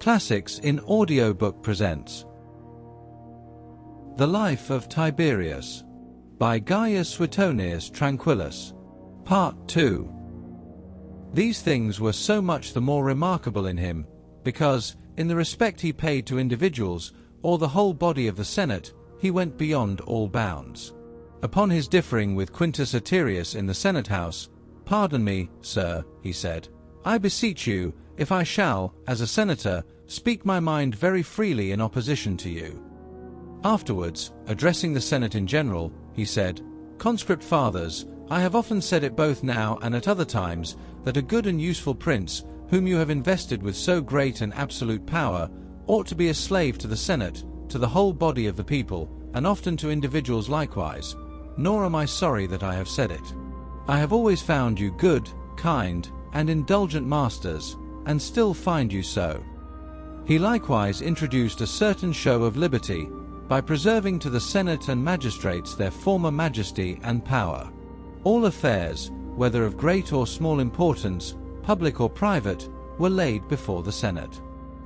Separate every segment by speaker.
Speaker 1: Classics in Audiobook presents The Life of Tiberius by Gaius Suetonius Tranquillus, Part 2. These things were so much the more remarkable in him, because, in the respect he paid to individuals, or the whole body of the Senate, he went beyond all bounds. Upon his differing with Quintus Tiberius in the Senate House, "Pardon me, sir," he said, "I beseech you, if I shall, as a senator, speak my mind very freely in opposition to you." Afterwards, addressing the Senate in general, he said, "Conscript fathers, I have often said it both now and at other times, that a good and useful prince, whom you have invested with so great and absolute power, ought to be a slave to the Senate, to the whole body of the people, and often to individuals likewise. Nor am I sorry that I have said it. I have always found you good, kind, and indulgent masters, and still find you so." He likewise introduced a certain show of liberty, by preserving to the Senate and magistrates their former majesty and power. All affairs, whether of great or small importance, public or private, were laid before the Senate.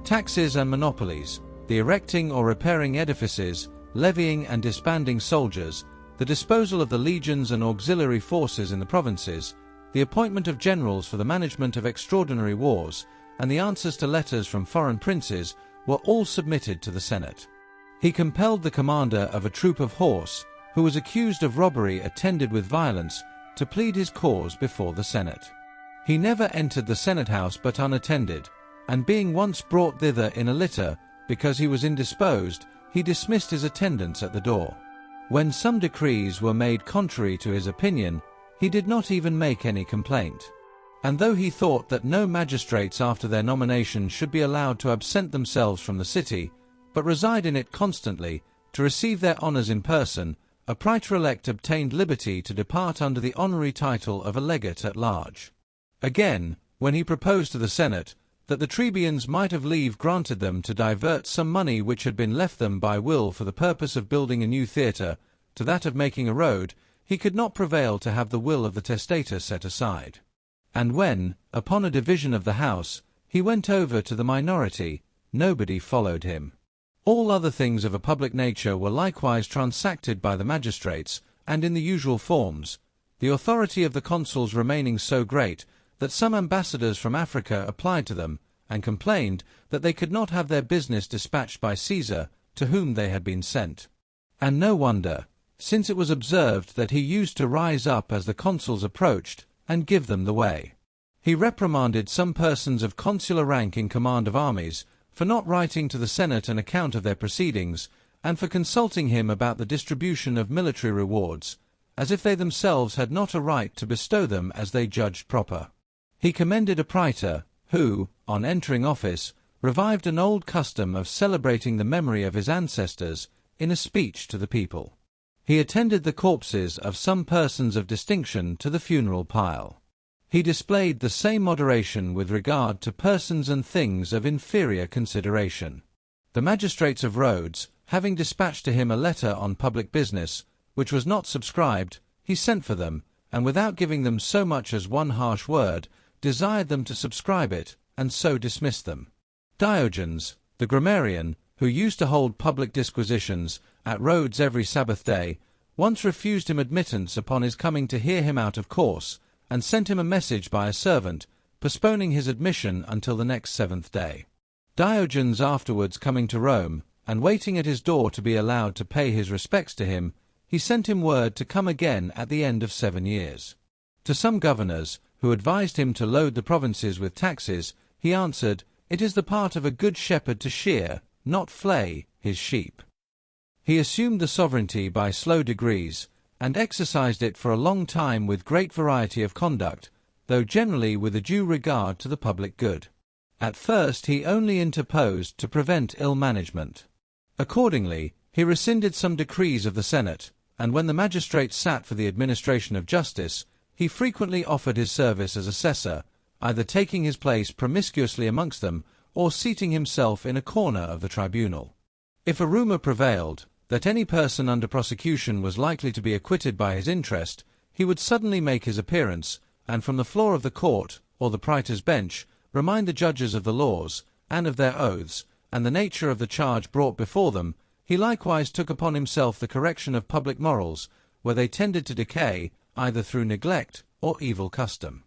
Speaker 1: Taxes and monopolies, the erecting or repairing edifices, levying and disbanding soldiers, the disposal of the legions and auxiliary forces in the provinces, the appointment of generals for the management of extraordinary wars, and the answers to letters from foreign princes were all submitted to the Senate. He compelled the commander of a troop of horse, who was accused of robbery attended with violence, to plead his cause before the Senate. He never entered the Senate house but unattended, and being once brought thither in a litter, because he was indisposed, he dismissed his attendants at the door. When some decrees were made contrary to his opinion, he did not even make any complaint. And though he thought that no magistrates after their nomination should be allowed to absent themselves from the city, but reside in it constantly, to receive their honours in person, a praetor-elect obtained liberty to depart under the honorary title of a legate at large. Again, when he proposed to the Senate that the Trebians might have leave granted them to divert some money which had been left them by will for the purpose of building a new theatre, to that of making a road, he could not prevail to have the will of the testator set aside. And when, upon a division of the house, he went over to the minority, nobody followed him. All other things of a public nature were likewise transacted by the magistrates, and in the usual forms, the authority of the consuls remaining so great that some ambassadors from Africa applied to them, and complained that they could not have their business dispatched by Caesar, to whom they had been sent. And no wonder, since it was observed that he used to rise up as the consuls approached, and give them the way. He reprimanded some persons of consular rank in command of armies, for not writing to the Senate an account of their proceedings, and for consulting him about the distribution of military rewards, as if they themselves had not a right to bestow them as they judged proper. He commended a praetor, who, on entering office, revived an old custom of celebrating the memory of his ancestors in a speech to the people. He attended the corpses of some persons of distinction to the funeral pile. He displayed the same moderation with regard to persons and things of inferior consideration. The magistrates of Rhodes, having dispatched to him a letter on public business, which was not subscribed, he sent for them, and without giving them so much as one harsh word, desired them to subscribe it, and so dismissed them. Diogenes, the grammarian, who used to hold public disquisitions at Rhodes every Sabbath day, once refused him admittance upon his coming to hear him out of course, and sent him a message by a servant, postponing his admission until the next 7th day. Diogenes afterwards coming to Rome, and waiting at his door to be allowed to pay his respects to him, he sent him word to come again at the end of 7 years. To some governors, who advised him to load the provinces with taxes, he answered, "It is the part of a good shepherd to shear, not flay, his sheep." He assumed the sovereignty by slow degrees, and exercised it for a long time with great variety of conduct, though generally with a due regard to the public good. At first he only interposed to prevent ill management. Accordingly, he rescinded some decrees of the Senate, and when the magistrates sat for the administration of justice, he frequently offered his service as assessor, either taking his place promiscuously amongst them, or seating himself in a corner of the tribunal. If a rumour prevailed that any person under prosecution was likely to be acquitted by his interest, he would suddenly make his appearance, and from the floor of the court, or the praetor's bench, remind the judges of the laws, and of their oaths, and the nature of the charge brought before them, he likewise took upon himself the correction of public morals, where they tended to decay, either through neglect or evil custom.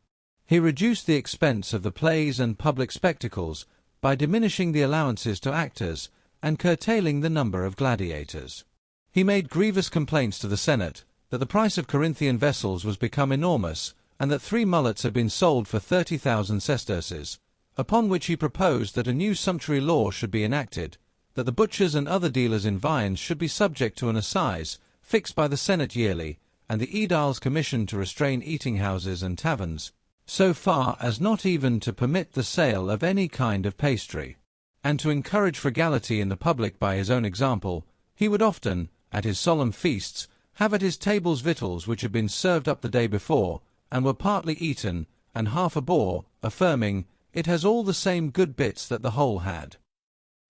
Speaker 1: He reduced the expense of the plays and public spectacles by diminishing the allowances to actors and curtailing the number of gladiators. He made grievous complaints to the Senate that the price of Corinthian vessels was become enormous, and that 3 mullets had been sold for 30,000 sesterces, upon which he proposed that a new sumptuary law should be enacted, that the butchers and other dealers in viands should be subject to an assize, fixed by the Senate yearly, and the aediles commissioned to restrain eating-houses and taverns, so far as not even to permit the sale of any kind of pastry. And to encourage frugality in the public by his own example, he would often, at his solemn feasts, have at his tables victuals which had been served up the day before, and were partly eaten, and half a boar, affirming, "It has all the same good bits that the whole had."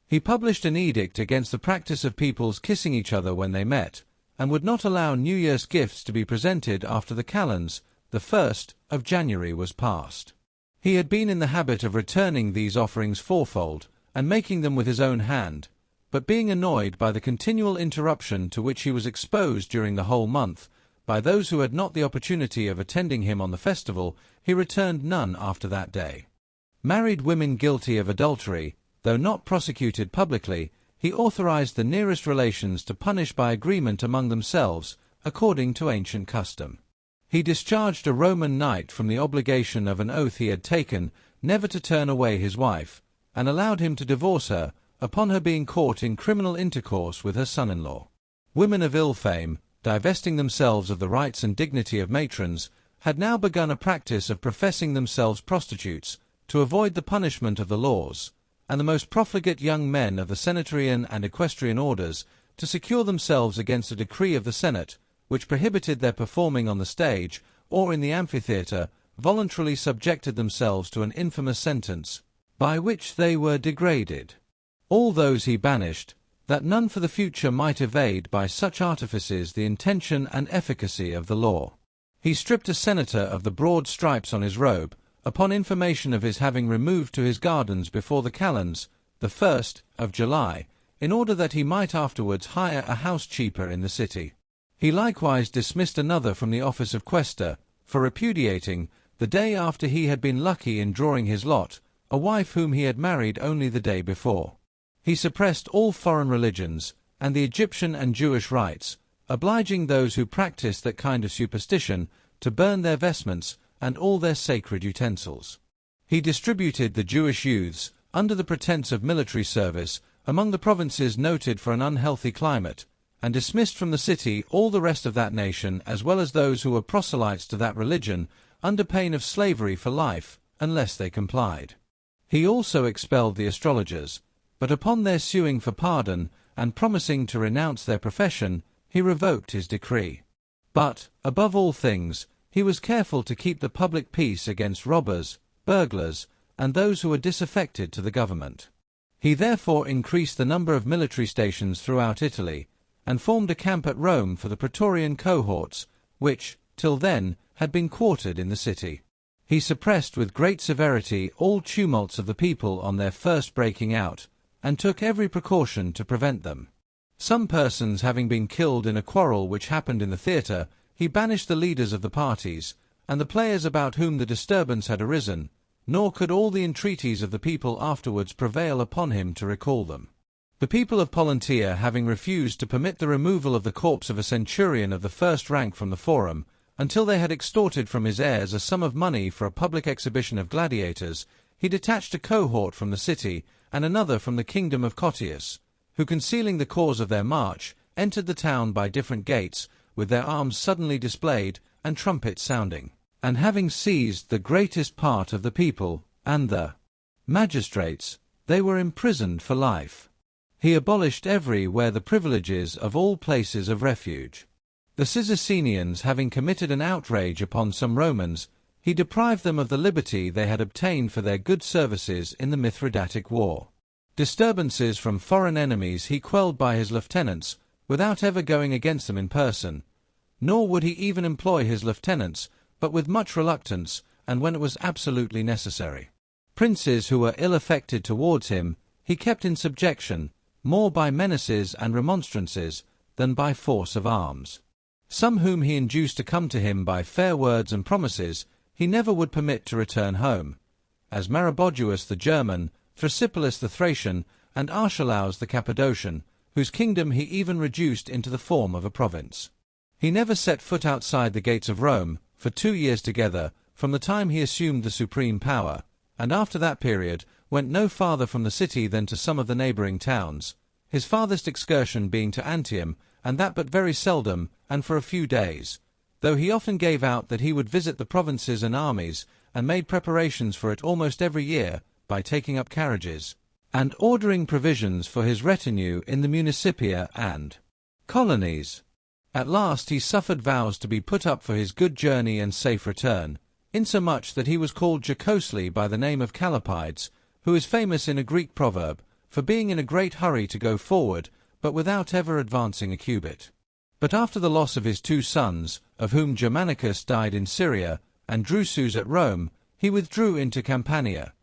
Speaker 1: He published an edict against the practice of people's kissing each other when they met, and would not allow New Year's gifts to be presented after the calends, the 1st of January, was past. He had been in the habit of returning these offerings fourfold, and making them with his own hand, but being annoyed by the continual interruption to which he was exposed during the whole month, by those who had not the opportunity of attending him on the festival, he returned none after that day. Married women guilty of adultery, though not prosecuted publicly, he authorized the nearest relations to punish by agreement among themselves, according to ancient custom. He discharged a Roman knight from the obligation of an oath he had taken never to turn away his wife, and allowed him to divorce her, upon her being caught in criminal intercourse with her son-in-law. Women of ill fame, divesting themselves of the rights and dignity of matrons, had now begun a practice of professing themselves prostitutes, to avoid the punishment of the laws, and the most profligate young men of the senatorian and equestrian orders, to secure themselves against a decree of the Senate, which prohibited their performing on the stage, or in the amphitheatre, voluntarily subjected themselves to an infamous sentence, by which they were degraded. All those he banished, that none for the future might evade by such artifices the intention and efficacy of the law. He stripped a senator of the broad stripes on his robe, upon information of his having removed to his gardens before the calends, the 1st of July, in order that he might afterwards hire a house cheaper in the city. He likewise dismissed another from the office of quaestor, for repudiating, the day after he had been lucky in drawing his lot, a wife whom he had married only the day before. He suppressed all foreign religions, and the Egyptian and Jewish rites, obliging those who practiced that kind of superstition to burn their vestments and all their sacred utensils. He distributed the Jewish youths, under the pretence of military service, among the provinces noted for an unhealthy climate, and dismissed from the city all the rest of that nation, as well as those who were proselytes to that religion, under pain of slavery for life, unless they complied. He also expelled the astrologers, but upon their suing for pardon, and promising to renounce their profession, he revoked his decree. But, above all things, he was careful to keep the public peace against robbers, burglars, and those who were disaffected to the government. He therefore increased the number of military stations throughout Italy, and formed a camp at Rome for the Praetorian cohorts, which, till then, had been quartered in the city. He suppressed with great severity all tumults of the people on their first breaking out, and took every precaution to prevent them. Some persons having been killed in a quarrel which happened in the theatre, he banished the leaders of the parties, and the players about whom the disturbance had arisen, nor could all the entreaties of the people afterwards prevail upon him to recall them. The people of Pollentia having refused to permit the removal of the corpse of a centurion of the first rank from the forum, until they had extorted from his heirs a sum of money for a public exhibition of gladiators, he detached a cohort from the city, and another from the kingdom of Cottius, who, concealing the cause of their march, entered the town by different gates, with their arms suddenly displayed, and trumpets sounding, and having seized the greatest part of the people, and the magistrates, they were imprisoned for life. He abolished everywhere the privileges of all places of refuge. The Cyzicenians having committed an outrage upon some Romans, he deprived them of the liberty they had obtained for their good services in the Mithridatic War. Disturbances from foreign enemies he quelled by his lieutenants, without ever going against them in person, nor would he even employ his lieutenants, but with much reluctance, and when it was absolutely necessary. Princes who were ill-affected towards him, he kept in subjection, more by menaces and remonstrances than by force of arms. Some whom he induced to come to him by fair words and promises, he never would permit to return home, as Maroboduus the German, Thrasybulus the Thracian, and Archelaus the Cappadocian, whose kingdom he even reduced into the form of a province. He never set foot outside the gates of Rome, for 2 years together, from the time he assumed the supreme power, and after that period went no farther from the city than to some of the neighbouring towns, his farthest excursion being to Antium, and that but very seldom, and for a few days, though he often gave out that he would visit the provinces and armies, and made preparations for it almost every year, by taking up carriages, and ordering provisions for his retinue in the municipia and colonies. At last he suffered vows to be put up for his good journey and safe return, insomuch that he was called jocosely by the name of Calopides, who is famous in a Greek proverb, for being in a great hurry to go forward, but without ever advancing a cubit. But after the loss of his 2 sons, of whom Germanicus died in Syria, and Drusus at Rome, he withdrew into Campania,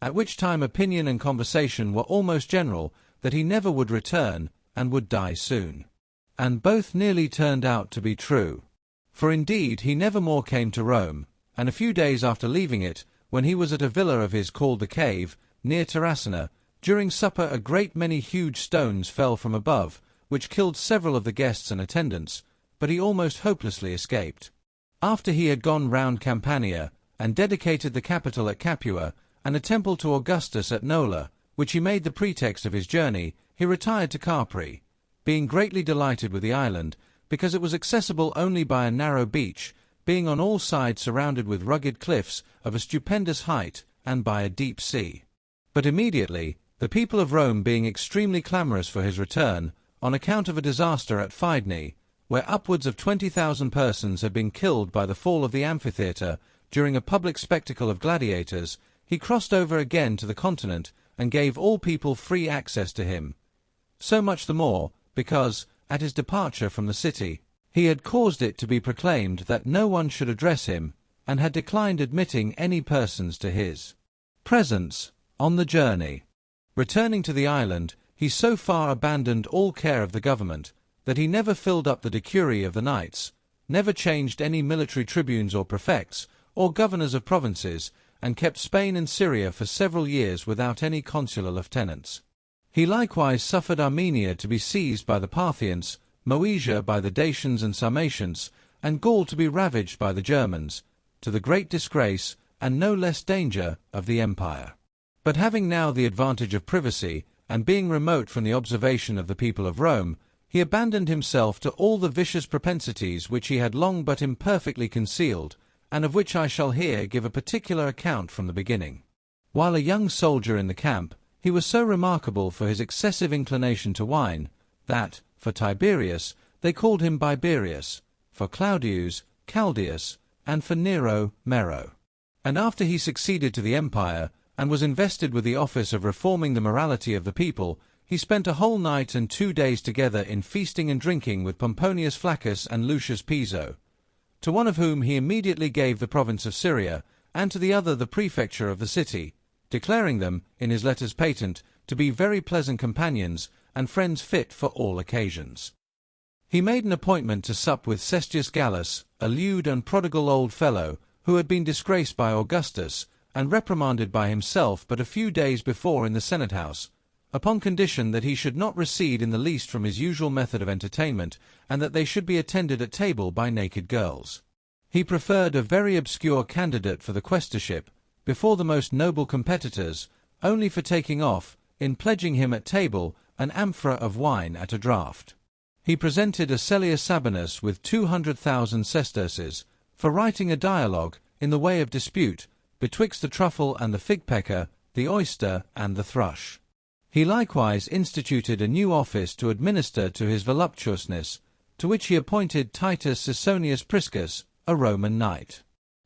Speaker 1: at which time opinion and conversation were almost general that he never would return, and would die soon. And both nearly turned out to be true. For indeed he never more came to Rome, and a few days after leaving it, when he was at a villa of his called the Cave, near Terracina, during supper a great many huge stones fell from above, which killed several of the guests and attendants, but he almost hopelessly escaped. After he had gone round Campania, and dedicated the Capitol at Capua, and a temple to Augustus at Nola, which he made the pretext of his journey, he retired to Capri, being greatly delighted with the island, because it was accessible only by a narrow beach, being on all sides surrounded with rugged cliffs of a stupendous height, and by a deep sea. But immediately, the people of Rome being extremely clamorous for his return, on account of a disaster at Fidene, where upwards of 20,000 persons had been killed by the fall of the amphitheatre during a public spectacle of gladiators, he crossed over again to the continent, and gave all people free access to him. So much the more, because, at his departure from the city, he had caused it to be proclaimed that no one should address him, and had declined admitting any persons to his presence on the journey. Returning to the island, he so far abandoned all care of the government, that he never filled up the decury of the knights, never changed any military tribunes or prefects, or governors of provinces, and kept Spain and Syria for several years without any consular lieutenants. He likewise suffered Armenia to be seized by the Parthians, Moesia by the Dacians and Sarmatians, and Gaul to be ravaged by the Germans, to the great disgrace, and no less danger, of the empire. But having now the advantage of privacy, and being remote from the observation of the people of Rome, he abandoned himself to all the vicious propensities which he had long but imperfectly concealed, and of which I shall here give a particular account from the beginning. While a young soldier in the camp, he was so remarkable for his excessive inclination to wine, that, for Tiberius, they called him Biberius, for Claudius, Caldius, and for Nero, Mero. And after he succeeded to the empire, and was invested with the office of reforming the morality of the people, he spent a whole night and 2 days together in feasting and drinking with Pomponius Flaccus and Lucius Piso, to one of whom he immediately gave the province of Syria, and to the other the prefecture of the city, declaring them, in his letters patent, to be very pleasant companions, and friends fit for all occasions. He made an appointment to sup with Cestius Gallus, a lewd and prodigal old fellow, who had been disgraced by Augustus, and reprimanded by himself but a few days before in the Senate House, upon condition that he should not recede in the least from his usual method of entertainment, and that they should be attended at table by naked girls. He preferred a very obscure candidate for the quaestorship, before the most noble competitors, only for taking off, in pledging him at table, an amphora of wine at a draught. He presented Acelius Sabinus with 200,000 sesterces, for writing a dialogue, in the way of dispute, betwixt the truffle and the fig-pecker, the oyster and the thrush. He likewise instituted a new office to administer to his voluptuousness, to which he appointed Titus Suetonius Priscus, a Roman knight.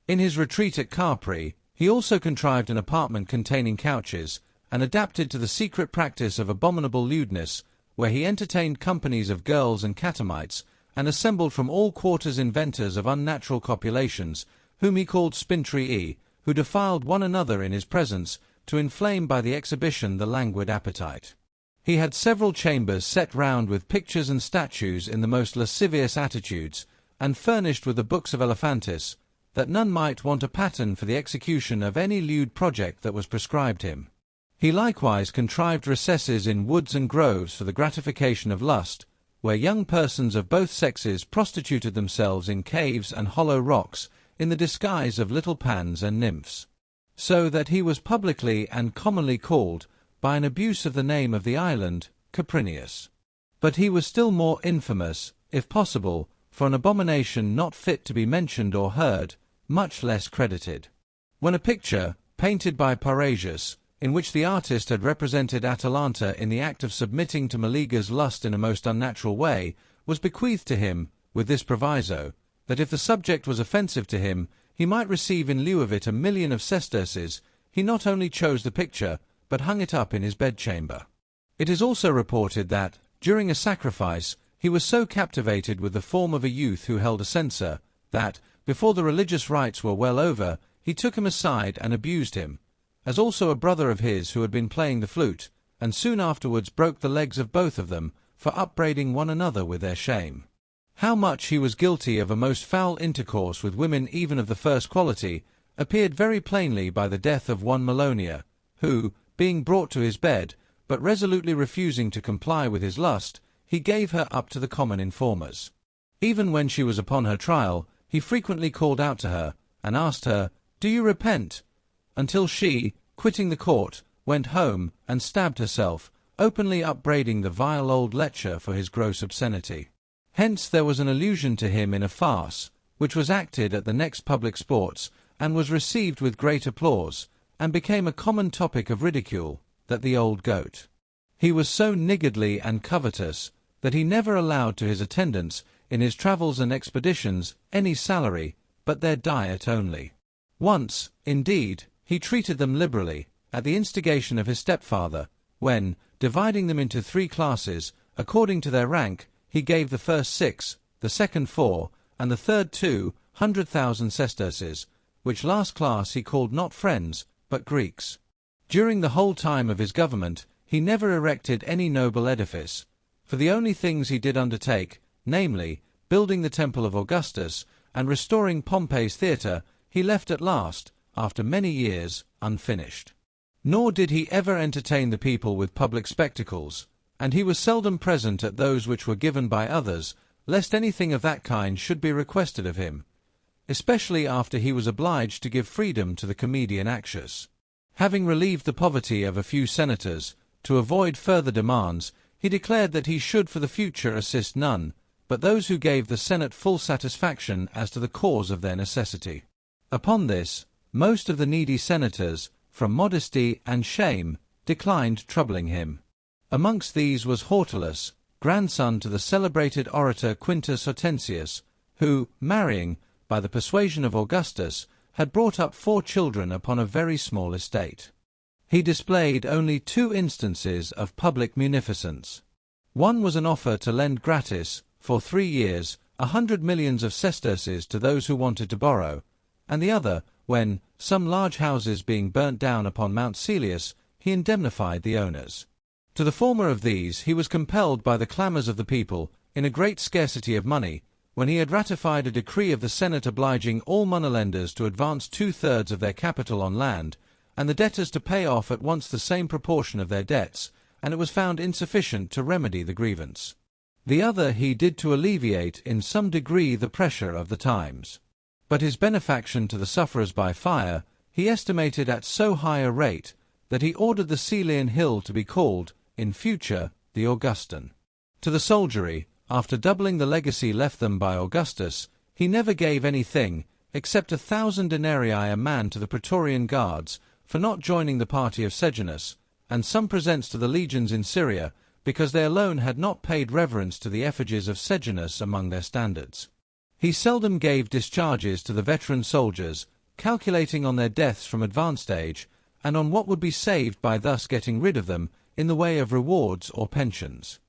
Speaker 1: In his retreat at Capri, he also contrived an apartment containing couches, and adapted to the secret practice of abominable lewdness, where he entertained companies of girls and catamites, and assembled from all quarters inventors of unnatural copulations, whom he called spintrii, who defiled one another in his presence, to inflame by the exhibition the languid appetite. He had several chambers set round with pictures and statues in the most lascivious attitudes, and furnished with the books of Elephantis, that none might want a pattern for the execution of any lewd project that was prescribed him. He likewise contrived recesses in woods and groves for the gratification of lust, where young persons of both sexes prostituted themselves in caves and hollow rocks in the disguise of little pans and nymphs. So that he was publicly and commonly called, by an abuse of the name of the island, Caprinius. But he was still more infamous, if possible, for an abomination not fit to be mentioned or heard, much less credited. When a picture, painted by Parrhasius, in which the artist had represented Atalanta in the act of submitting to Meleager's lust in a most unnatural way, was bequeathed to him, with this proviso, that if the subject was offensive to him, he might receive in lieu of it 1,000,000 of sesterces, he not only chose the picture, but hung it up in his bedchamber. It is also reported that, during a sacrifice, he was so captivated with the form of a youth who held a censer, that, before the religious rites were well over, he took him aside and abused him, as also a brother of his who had been playing the flute, and soon afterwards broke the legs of both of them, for upbraiding one another with their shame. How much he was guilty of a most foul intercourse with women even of the first quality, appeared very plainly by the death of one Melonia, who, being brought to his bed, but resolutely refusing to comply with his lust, he gave her up to the common informers. Even when she was upon her trial, he frequently called out to her, and asked her, "Do you repent?" until she, quitting the court, went home and stabbed herself, openly upbraiding the vile old lecher for his gross obscenity. Hence there was an allusion to him in a farce, which was acted at the next public sports, and was received with great applause, and became a common topic of ridicule, that the old goat. He was so niggardly and covetous, that he never allowed to his attendants, in his travels and expeditions, any salary, but their diet only. Once, indeed, he treated them liberally, at the instigation of his stepfather, when, dividing them into 3 classes, according to their rank, he gave the first 6, the second 4, and the third 200,000 sesterces, which last class he called not friends, but Greeks. During the whole time of his government, he never erected any noble edifice, for the only things he did undertake, namely, building the temple of Augustus, and restoring Pompey's theatre, he left at last, after many years, unfinished. Nor did he ever entertain the people with public spectacles, and he was seldom present at those which were given by others, lest anything of that kind should be requested of him, especially after he was obliged to give freedom to the comedian Actius. Having relieved the poverty of a few senators, to avoid further demands, he declared that he should for the future assist none, but those who gave the Senate full satisfaction as to the cause of their necessity. Upon this, most of the needy senators, from modesty and shame, declined troubling him. Amongst these was Hortalus, grandson to the celebrated orator Quintus Hortensius, who, marrying, by the persuasion of Augustus, had brought up 4 children upon a very small estate. He displayed only 2 instances of public munificence. One was an offer to lend gratis, for 3 years, 100 millions of sesterces to those who wanted to borrow, and the other, when, some large houses being burnt down upon Mount Celius, he indemnified the owners. To the former of these he was compelled by the clamours of the people, in a great scarcity of money, when he had ratified a decree of the Senate obliging all moneylenders to advance 2/3 of their capital on land, and the debtors to pay off at once the same proportion of their debts, and it was found insufficient to remedy the grievance. The other he did to alleviate in some degree the pressure of the times. But his benefaction to the sufferers by fire he estimated at so high a rate that he ordered the Celian hill to be called, in future, the Augustan. To the soldiery, after doubling the legacy left them by Augustus, he never gave anything, except 1,000 denarii a man to the Praetorian guards, for not joining the party of Sejanus, and some presents to the legions in Syria, because they alone had not paid reverence to the effigies of Sejanus among their standards. He seldom gave discharges to the veteran soldiers, calculating on their deaths from advanced age, and on what would be saved by thus getting rid of them in the way of rewards or pensions.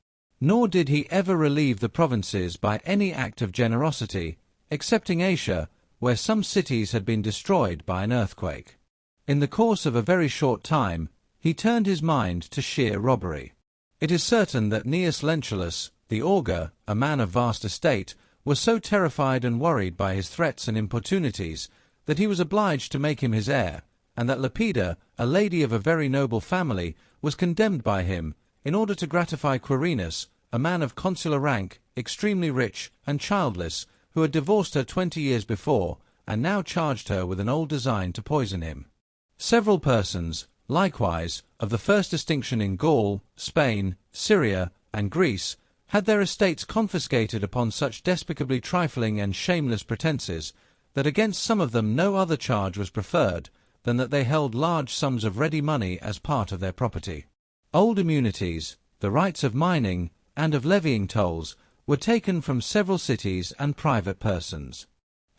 Speaker 1: Nor did he ever relieve the provinces by any act of generosity, excepting Asia, where some cities had been destroyed by an earthquake. In the course of a very short time, he turned his mind to sheer robbery. It is certain that Gnaeus Lentulus, the augur, a man of vast estate, was so terrified and worried by his threats and importunities that he was obliged to make him his heir, and that Lepida, a lady of a very noble family, was condemned by him, in order to gratify Quirinus, a man of consular rank, extremely rich, and childless, who had divorced her 20 years before, and now charged her with an old design to poison him. Several persons, likewise, of the first distinction in Gaul, Spain, Syria, and Greece, had their estates confiscated upon such despicably trifling and shameless pretences, that against some of them no other charge was preferred than that they held large sums of ready money as part of their property. Old immunities, the rights of mining, and of levying tolls, were taken from several cities and private persons.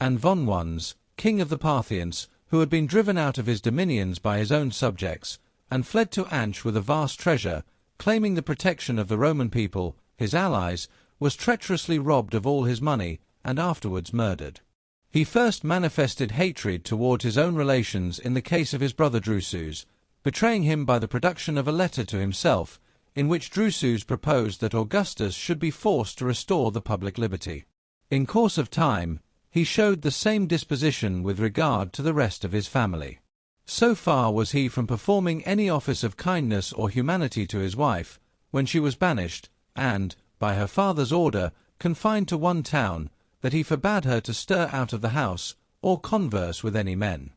Speaker 1: And Vonwons, king of the Parthians, who had been driven out of his dominions by his own subjects, and fled to Antsch with a vast treasure, claiming the protection of the Roman people, his allies, was treacherously robbed of all his money, and afterwards murdered. He first manifested hatred toward his own relations in the case of his brother Drusus, betraying him by the production of a letter to himself, in which Drusus proposed that Augustus should be forced to restore the public liberty. In course of time, he showed the same disposition with regard to the rest of his family. So far was he from performing any office of kindness or humanity to his wife, when she was banished, and, by her father's order, confined to one town, that he forbade her to stir out of the house, or converse with any men.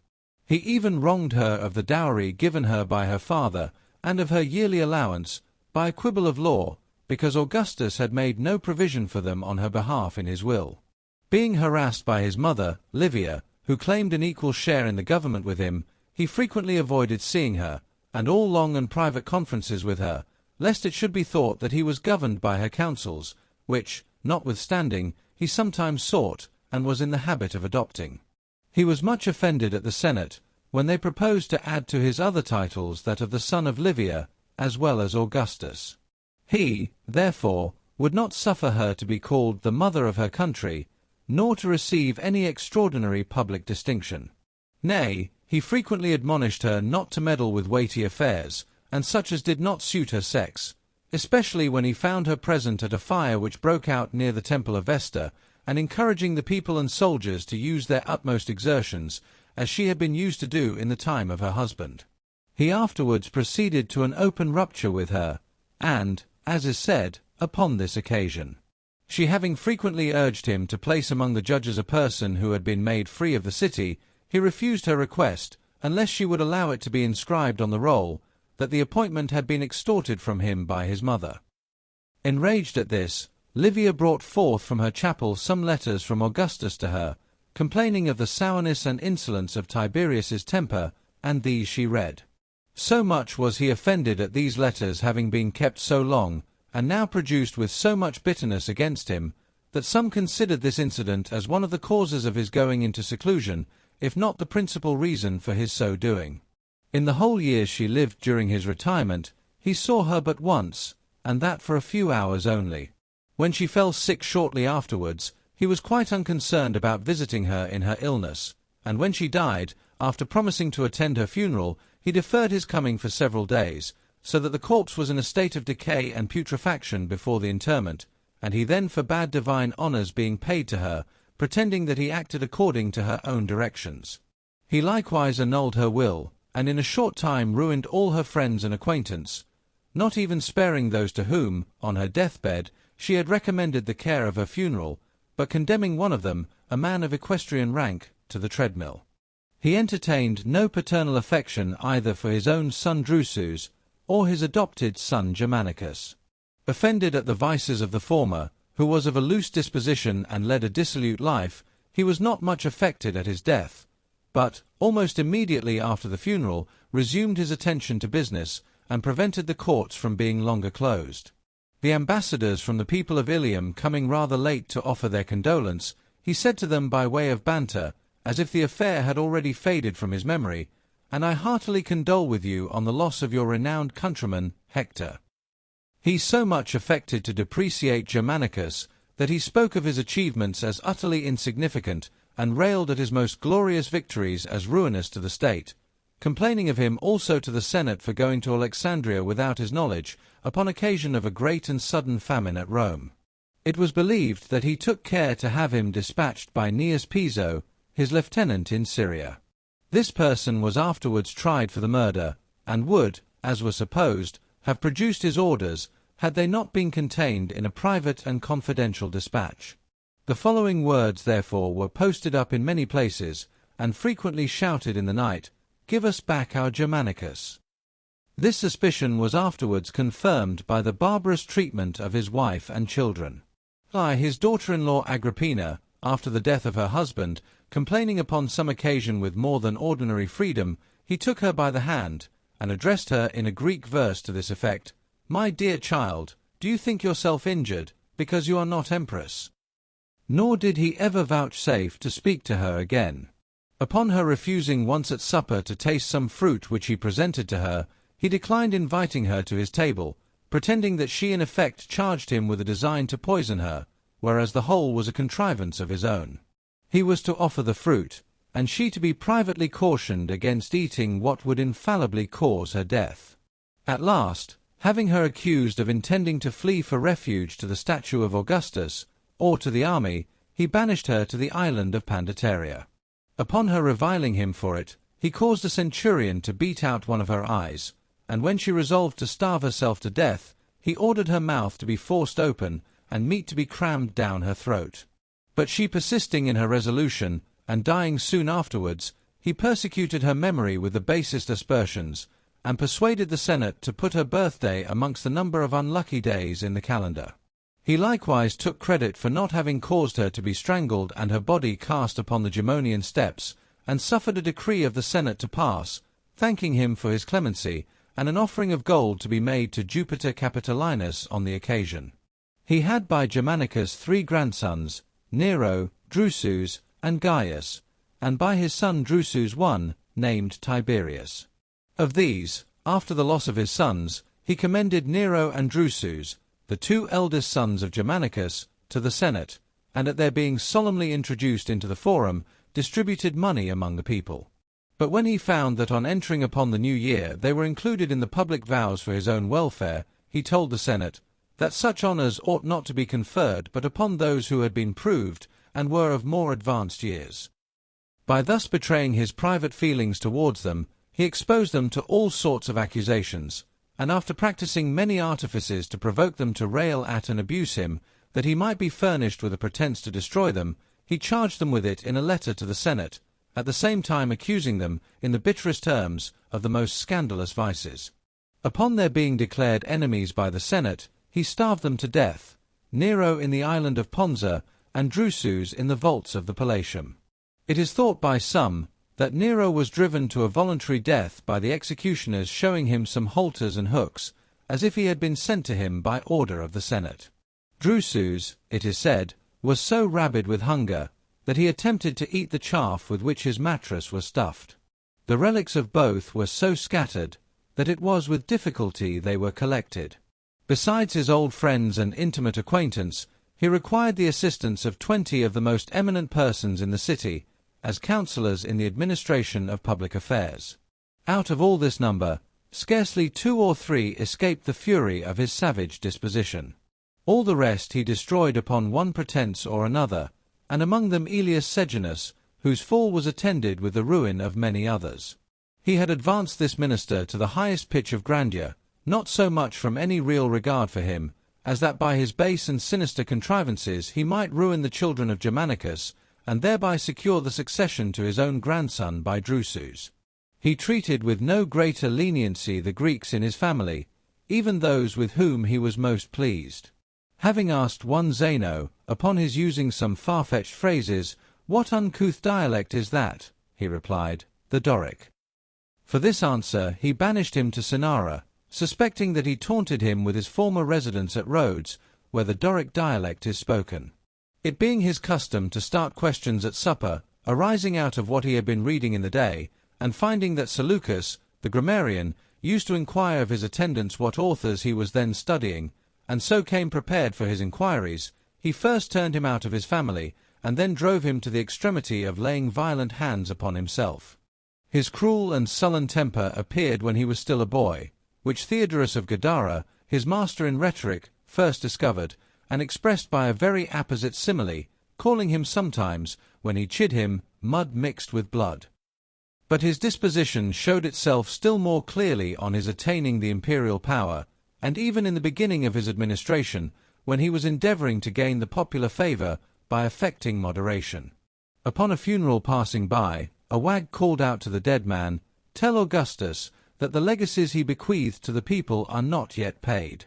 Speaker 1: He even wronged her of the dowry given her by her father, and of her yearly allowance, by a quibble of law, because Augustus had made no provision for them on her behalf in his will. Being harassed by his mother, Livia, who claimed an equal share in the government with him, he frequently avoided seeing her, and all long and private conferences with her, lest it should be thought that he was governed by her counsels, which, notwithstanding, he sometimes sought, and was in the habit of adopting. He was much offended at the Senate, when they proposed to add to his other titles that of the son of Livia, as well as Augustus. He, therefore, would not suffer her to be called the mother of her country, nor to receive any extraordinary public distinction. Nay, he frequently admonished her not to meddle with weighty affairs, and such as did not suit her sex, especially when he found her present at a fire which broke out near the temple of Vesta, and encouraging the people and soldiers to use their utmost exertions, as she had been used to do in the time of her husband. He afterwards proceeded to an open rupture with her, and, as is said, upon this occasion. She having frequently urged him to place among the judges a person who had been made free of the city, he refused her request, unless she would allow it to be inscribed on the roll, that the appointment had been extorted from him by his mother. Enraged at this, Livia brought forth from her chapel some letters from Augustus to her, complaining of the sourness and insolence of Tiberius's temper, and these she read. So much was he offended at these letters having been kept so long, and now produced with so much bitterness against him, that some considered this incident as one of the causes of his going into seclusion, if not the principal reason for his so doing. In the whole years she lived during his retirement, he saw her but once, and that for a few hours only. When she fell sick shortly afterwards, he was quite unconcerned about visiting her in her illness, and when she died, after promising to attend her funeral, he deferred his coming for several days, so that the corpse was in a state of decay and putrefaction before the interment, and he then forbade divine honours being paid to her, pretending that he acted according to her own directions. He likewise annulled her will, and in a short time ruined all her friends and acquaintance, not even sparing those to whom, on her deathbed, she had recommended the care of her funeral, but condemning one of them, a man of equestrian rank, to the treadmill. He entertained no paternal affection either for his own son Drusus, or his adopted son Germanicus. Offended at the vices of the former, who was of a loose disposition and led a dissolute life, he was not much affected at his death, but, almost immediately after the funeral, resumed his attention to business, and prevented the courts from being longer closed. The ambassadors from the people of Ilium coming rather late to offer their condolence, he said to them by way of banter, as if the affair had already faded from his memory, "And I heartily condole with you on the loss of your renowned countryman, Hector." He so much affected to depreciate Germanicus that he spoke of his achievements as utterly insignificant, and railed at his most glorious victories as ruinous to the state, complaining of him also to the Senate for going to Alexandria without his knowledge, upon occasion of a great and sudden famine at Rome. It was believed that he took care to have him dispatched by Gnaeus Piso, his lieutenant in Syria. This person was afterwards tried for the murder, and would, as was supposed, have produced his orders, had they not been contained in a private and confidential dispatch. The following words, therefore, were posted up in many places, and frequently shouted in the night, "Give us back our Germanicus." This suspicion was afterwards confirmed by the barbarous treatment of his wife and children. His daughter-in-law Agrippina, after the death of her husband, complaining upon some occasion with more than ordinary freedom, he took her by the hand, and addressed her in a Greek verse to this effect: "My dear child, do you think yourself injured, because you are not empress?" Nor did he ever vouchsafe to speak to her again. Upon her refusing once at supper to taste some fruit which he presented to her, he declined inviting her to his table, pretending that she in effect charged him with a design to poison her, whereas the whole was a contrivance of his own. He was to offer the fruit, and she to be privately cautioned against eating what would infallibly cause her death. At last, having her accused of intending to flee for refuge to the statue of Augustus, or to the army, he banished her to the island of Pandateria. Upon her reviling him for it, he caused a centurion to beat out one of her eyes, and when she resolved to starve herself to death, he ordered her mouth to be forced open, and meat to be crammed down her throat. But she persisting in her resolution, and dying soon afterwards, he persecuted her memory with the basest aspersions, and persuaded the Senate to put her birthday amongst the number of unlucky days in the calendar. He likewise took credit for not having caused her to be strangled and her body cast upon the Gemonian steps, and suffered a decree of the Senate to pass, thanking him for his clemency, and an offering of gold to be made to Jupiter Capitolinus on the occasion. He had by Germanicus 3 grandsons, Nero, Drusus, and Gaius, and by his son Drusus one, named Tiberius. Of these, after the loss of his sons, he commended Nero and Drusus, the 2 eldest sons of Germanicus, to the Senate, and at their being solemnly introduced into the forum, distributed money among the people. But when he found that on entering upon the new year they were included in the public vows for his own welfare, he told the Senate that such honours ought not to be conferred but upon those who had been proved and were of more advanced years. By thus betraying his private feelings towards them, he exposed them to all sorts of accusations, and after practising many artifices to provoke them to rail at and abuse him, that he might be furnished with a pretence to destroy them, he charged them with it in a letter to the Senate, at the same time accusing them, in the bitterest terms, of the most scandalous vices. Upon their being declared enemies by the Senate, he starved them to death, Nero in the island of Ponza, and Drusus in the vaults of the Palatium. It is thought by some that Nero was driven to a voluntary death by the executioners showing him some halters and hooks, as if he had been sent to him by order of the Senate. Drusus, it is said, was so rabid with hunger that he attempted to eat the chaff with which his mattress was stuffed. The relics of both were so scattered that it was with difficulty they were collected. Besides his old friends and intimate acquaintance, he required the assistance of 20 of the most eminent persons in the city, as councillors in the administration of public affairs. Out of all this number, scarcely 2 or 3 escaped the fury of his savage disposition. All the rest he destroyed upon one pretence or another, and among them Aelius Sejanus, whose fall was attended with the ruin of many others. He had advanced this minister to the highest pitch of grandeur, not so much from any real regard for him, as that by his base and sinister contrivances he might ruin the children of Germanicus, and thereby secure the succession to his own grandson by Drusus. He treated with no greater leniency the Greeks in his family, even those with whom he was most pleased. Having asked one Zeno, upon his using some far-fetched phrases, "What uncouth dialect is that?" he replied, "The Doric." For this answer he banished him to Cinara, suspecting that he taunted him with his former residence at Rhodes, where the Doric dialect is spoken. It being his custom to start questions at supper, arising out of what he had been reading in the day, and finding that Seleucus, the grammarian, used to inquire of his attendants what authors he was then studying, and so came prepared for his inquiries, he first turned him out of his family, and then drove him to the extremity of laying violent hands upon himself. His cruel and sullen temper appeared when he was still a boy, which Theodorus of Gadara, his master in rhetoric, first discovered, and expressed by a very apposite simile, calling him sometimes, when he chid him, mud mixed with blood. But his disposition showed itself still more clearly on his attaining the imperial power, and even in the beginning of his administration, when he was endeavouring to gain the popular favour by affecting moderation. Upon a funeral passing by, a wag called out to the dead man, "Tell Augustus that the legacies he bequeathed to the people are not yet paid."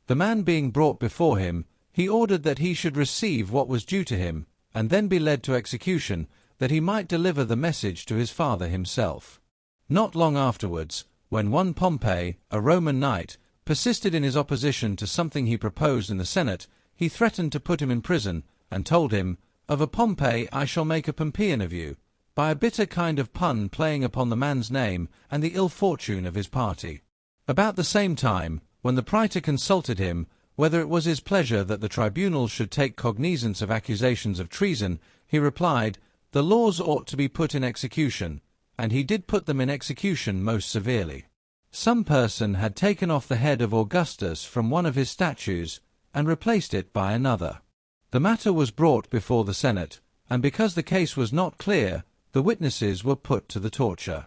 Speaker 1: The man being brought before him, he ordered that he should receive what was due to him, and then be led to execution, that he might deliver the message to his father himself. Not long afterwards, when one Pompey, a Roman knight, persisted in his opposition to something he proposed in the Senate, he threatened to put him in prison, and told him, "Of a Pompey I shall make a Pompeian of you," by a bitter kind of pun playing upon the man's name and the ill fortune of his party. About the same time, when the praetor consulted him whether it was his pleasure that the tribunal should take cognizance of accusations of treason, he replied, "The laws ought to be put in execution," and he did put them in execution most severely. Some person had taken off the head of Augustus from one of his statues, and replaced it by another. The matter was brought before the Senate, and because the case was not clear, the witnesses were put to the torture.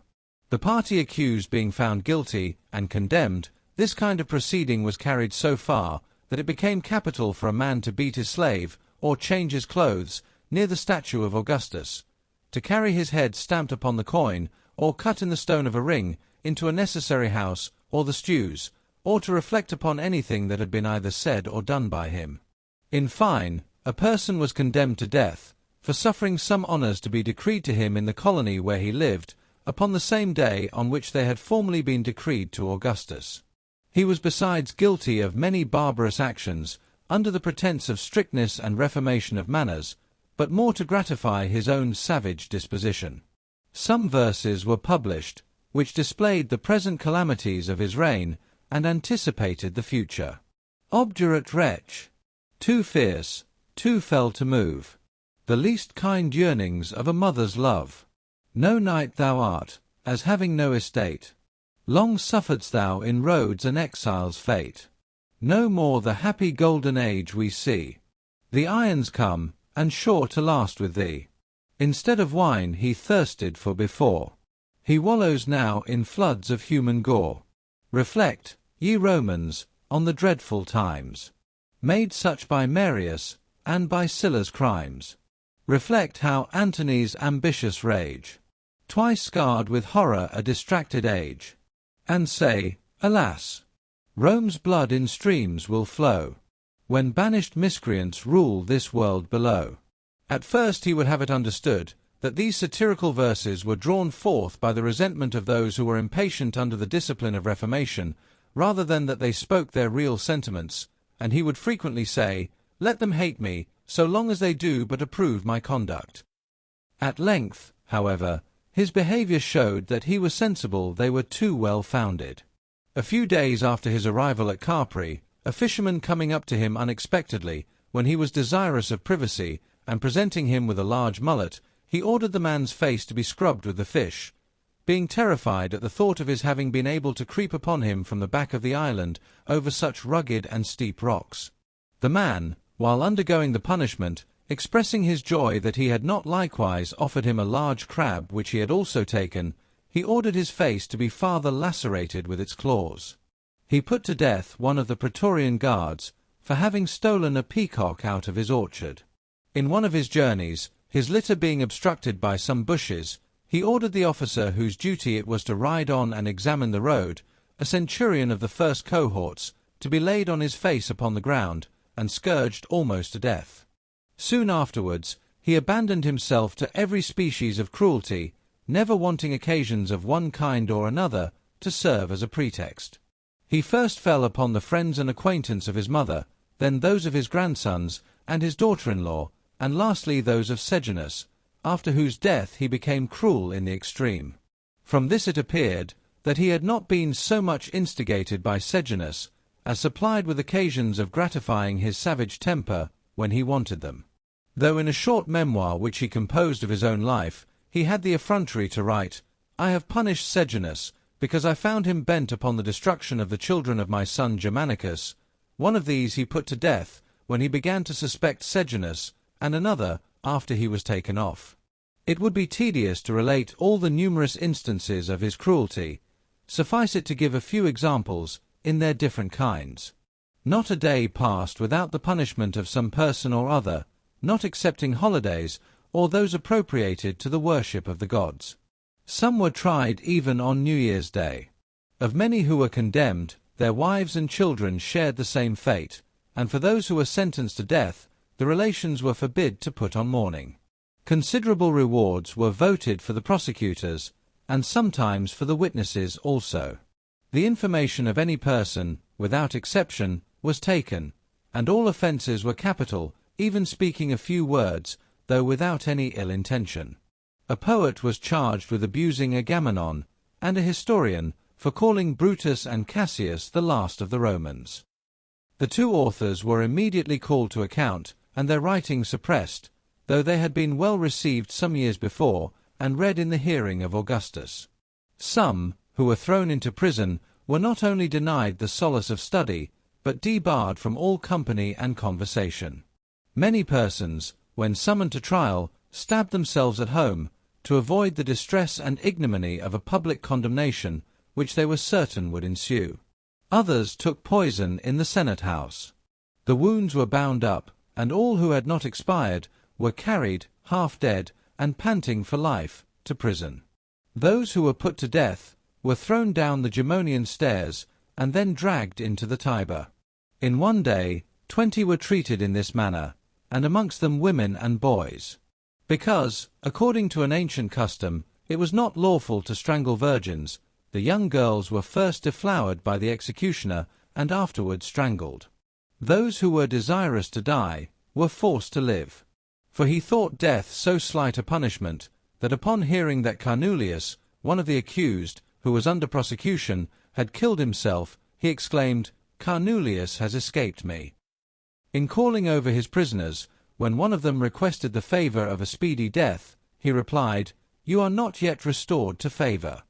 Speaker 1: The party accused being found guilty and condemned, this kind of proceeding was carried so far that it became capital for a man to beat his slave, or change his clothes, near the statue of Augustus, to carry his head stamped upon the coin, or cut in the stone of a ring, into a necessary house, or the stews, or to reflect upon anything that had been either said or done by him. In fine, a person was condemned to death, for suffering some honours to be decreed to him in the colony where he lived, upon the same day on which they had formerly been decreed to Augustus. He was besides guilty of many barbarous actions, under the pretence of strictness and reformation of manners, but more to gratify his own savage disposition. Some verses were published, which displayed the present calamities of his reign, and anticipated the future. Obdurate wretch! Too fierce, too fell to move the least kind yearnings of a mother's love. No knight thou art, as having no estate. Long sufferedst thou in roads and exile's fate. No more the happy golden age we see. The iron's come, and sure to last with thee. Instead of wine he thirsted for before. He wallows now in floods of human gore. Reflect, ye Romans, on the dreadful times, made such by Marius, and by Sylla's crimes. Reflect how Antony's ambitious rage, twice scarred with horror a distracted age. And say, alas! Rome's blood in streams will flow, when banished miscreants rule this world below. At first he would have it understood that these satirical verses were drawn forth by the resentment of those who were impatient under the discipline of reformation, rather than that they spoke their real sentiments, and he would frequently say, "Let them hate me, so long as they do but approve my conduct." At length, however, his behaviour showed that he was sensible they were too well founded. A few days after his arrival at Capri, a fisherman coming up to him unexpectedly, when he was desirous of privacy, and presenting him with a large mullet, he ordered the man's face to be scrubbed with the fish, being terrified at the thought of his having been able to creep upon him from the back of the island over such rugged and steep rocks. The man, while undergoing the punishment, expressing his joy that he had not likewise offered him a large crab which he had also taken, he ordered his face to be farther lacerated with its claws. He put to death one of the Praetorian guards for having stolen a peacock out of his orchard. In one of his journeys, his litter being obstructed by some bushes, he ordered the officer whose duty it was to ride on and examine the road, a centurion of the first cohorts, to be laid on his face upon the ground, and scourged almost to death. Soon afterwards, he abandoned himself to every species of cruelty, never wanting occasions of one kind or another to serve as a pretext. He first fell upon the friends and acquaintance of his mother, then those of his grandsons and his daughter-in-law, and lastly those of Sejanus, after whose death he became cruel in the extreme. From this it appeared that he had not been so much instigated by Sejanus as supplied with occasions of gratifying his savage temper when he wanted them. Though in a short memoir which he composed of his own life, he had the effrontery to write, I have punished Sejanus, because I found him bent upon the destruction of the children of my son Germanicus. One of these he put to death when he began to suspect Sejanus, and another after he was taken off. It would be tedious to relate all the numerous instances of his cruelty. Suffice it to give a few examples in their different kinds. Not a day passed without the punishment of some person or other, not excepting holidays or those appropriated to the worship of the gods. Some were tried even on New Year's Day. Of many who were condemned, their wives and children shared the same fate, and for those who were sentenced to death, the relations were forbid to put on mourning. Considerable rewards were voted for the prosecutors, and sometimes for the witnesses also. The information of any person, without exception, was taken, and all offences were capital, even speaking a few words, though without any ill intention. A poet was charged with abusing Agamemnon, and a historian for calling Brutus and Cassius the last of the Romans. The two authors were immediately called to account, and their writings suppressed, though they had been well received some years before, and read in the hearing of Augustus. Some, who were thrown into prison, were not only denied the solace of study, but debarred from all company and conversation. Many persons, when summoned to trial, stabbed themselves at home, to avoid the distress and ignominy of a public condemnation, which they were certain would ensue. Others took poison in the Senate house. The wounds were bound up, and all who had not expired were carried, half dead, and panting for life, to prison. Those who were put to death were thrown down the Gemonian stairs, and then dragged into the Tiber. In one day 20 were treated in this manner, and amongst them women and boys. Because, according to an ancient custom, it was not lawful to strangle virgins, the young girls were first deflowered by the executioner, and afterwards strangled. Those who were desirous to die were forced to live. For he thought death so slight a punishment, that upon hearing that Carnulius, one of the accused, who was under prosecution, had killed himself, he exclaimed, "Carnulius has escaped me." In calling over his prisoners, when one of them requested the favour of a speedy death, he replied, "You are not yet restored to favour."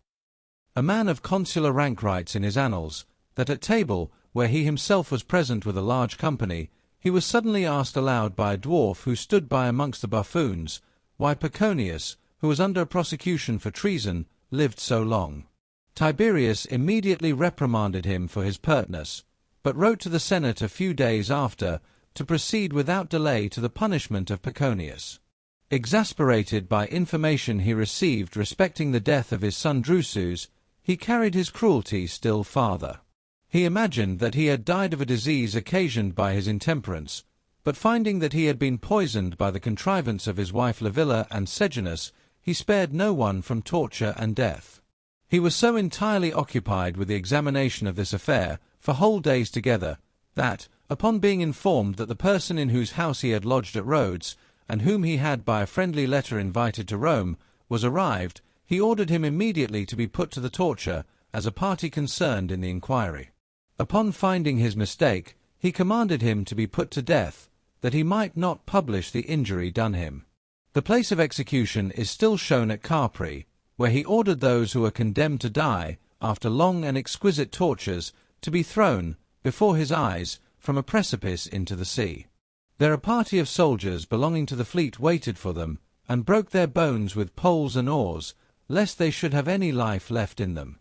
Speaker 1: A man of consular rank writes in his annals, that at table, where he himself was present with a large company, he was suddenly asked aloud by a dwarf who stood by amongst the buffoons, why Paconius, who was under prosecution for treason, lived so long. Tiberius immediately reprimanded him for his pertness, but wrote to the Senate a few days after to proceed without delay to the punishment of Paconius. Exasperated by information he received respecting the death of his son Drusus, he carried his cruelty still farther. He imagined that he had died of a disease occasioned by his intemperance, but finding that he had been poisoned by the contrivance of his wife Livilla and Sejanus, he spared no one from torture and death. He was so entirely occupied with the examination of this affair, for whole days together, that, upon being informed that the person in whose house he had lodged at Rhodes, and whom he had by a friendly letter invited to Rome, was arrived, he ordered him immediately to be put to the torture, as a party concerned in the inquiry. Upon finding his mistake, he commanded him to be put to death, that he might not publish the injury done him. The place of execution is still shown at Capri, where he ordered those who were condemned to die, after long and exquisite tortures, to be thrown, before his eyes, from a precipice into the sea. There a party of soldiers belonging to the fleet waited for them, and broke their bones with poles and oars, lest they should have any life left in them.